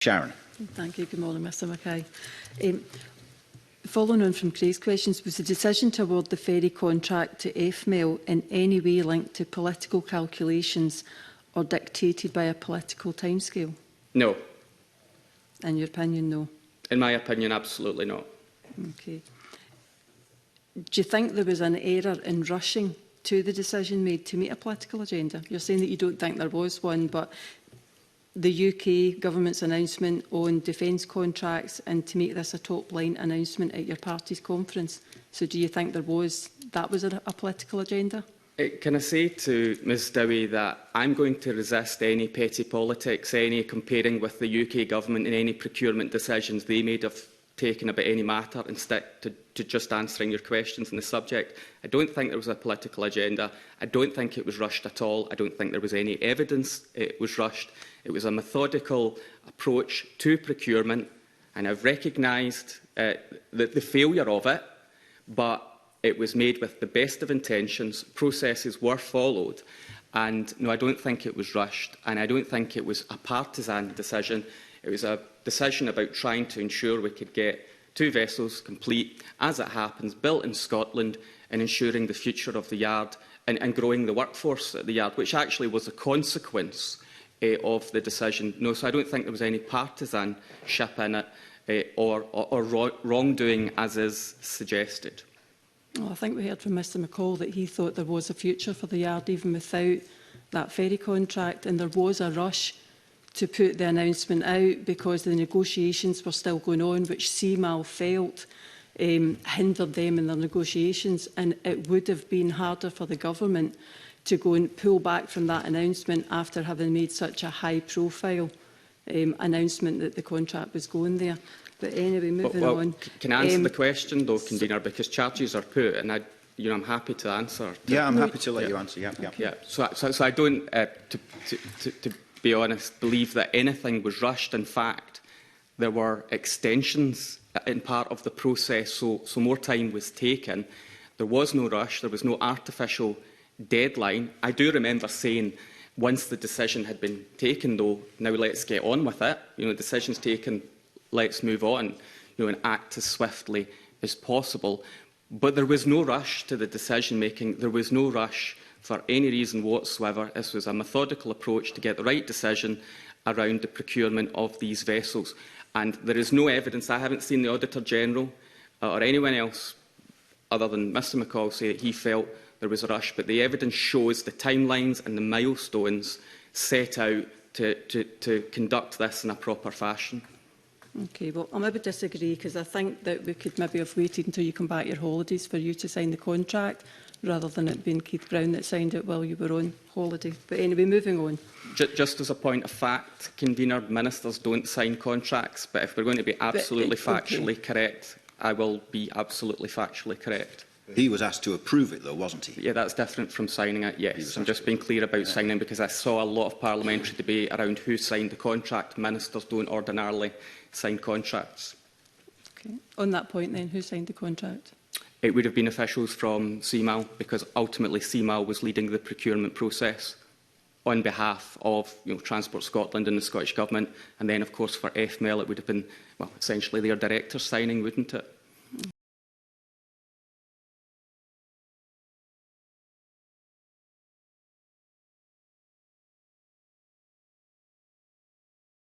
Sharon. Thank you. Good morning, Mr Mackay. Following on from Craig's questions, was the decision to award the ferry contract to FML in any way linked to political calculations or dictated by a political timescale? No. In your opinion, no? In my opinion, absolutely not. Okay. Do you think there was an error in rushing to the decision made to meet a political agenda? You're saying that you don't think there was one, but the UK government's announcement on defence contracts and to make this a top-line announcement at your party's conference. So do you think that was a political agenda? Can I say to Ms Dowey that I'm going to resist any petty politics, any comparing with the UK government in any procurement decisions they may have taken about any matter, and stick to just answering your questions on the subject. I don't think there was a political agenda. I don't think it was rushed at all. I don't think there was any evidence it was rushed. It was a methodical approach to procurement, and I've recognised the failure of it, but it was made with the best of intentions. Processes were followed, and no, I don't think it was rushed, and I don't think it was a partisan decision. It was a decision about trying to ensure we could get 2 vessels complete, as it happens, built in Scotland, and ensuring the future of the yard and growing the workforce at the yard, which actually was a consequence of the decision. No, so I don't think there was any partisanship in it or wrongdoing, as is suggested. Well, I think we heard from Mr McCall that he thought there was a future for the yard even without that ferry contract, and there was a rush to put the announcement out because the negotiations were still going on, which CMAL felt hindered them in their negotiations, and it would have been harder for the government to go and pull back from that announcement after having made such a high-profile announcement that the contract was going there. But anyway, moving on. Can I answer the question, though, Convener, because charges are put, and I'm happy to answer. I'm happy to let you answer. So I don't, to be honest, believe that anything was rushed. In fact, there were extensions in part of the process, so more time was taken. There was no rush. There was no artificial deadline. I do remember saying, once the decision had been taken, though, now let's get on with it. Decisions taken, let's move on, and act as swiftly as possible. But there was no rush to the decision-making. There was no rush for any reason whatsoever. This was a methodical approach to get the right decision around the procurement of these vessels. And there is no evidence. I haven't seen the Auditor-General or anyone else other than Mr McCall say that he felt there was a rush, but the evidence shows the timelines and the milestones set out to conduct this in a proper fashion. Okay, well, I maybe disagree, because I think that we could maybe have waited until you come back your holidays for you to sign the contract, rather than it being Keith Brown that signed it while you were on holiday. But anyway, moving on. Just as a point of fact, Convener, ministers don't sign contracts, but if we're going to be absolutely factually correct, I will be absolutely factually correct. He was asked to approve it, though, wasn't he? Yeah, that's different from signing it, yes. I'm just being clear about signing, because I saw a lot of parliamentary debate around who signed the contract. Ministers don't ordinarily sign contracts. Okay. On that point, then, who signed the contract? It would have been officials from CMAL, because ultimately CMAL was leading the procurement process on behalf of Transport Scotland and the Scottish Government. And then, of course, for FML, it would have been, well, essentially their directors signing, wouldn't it?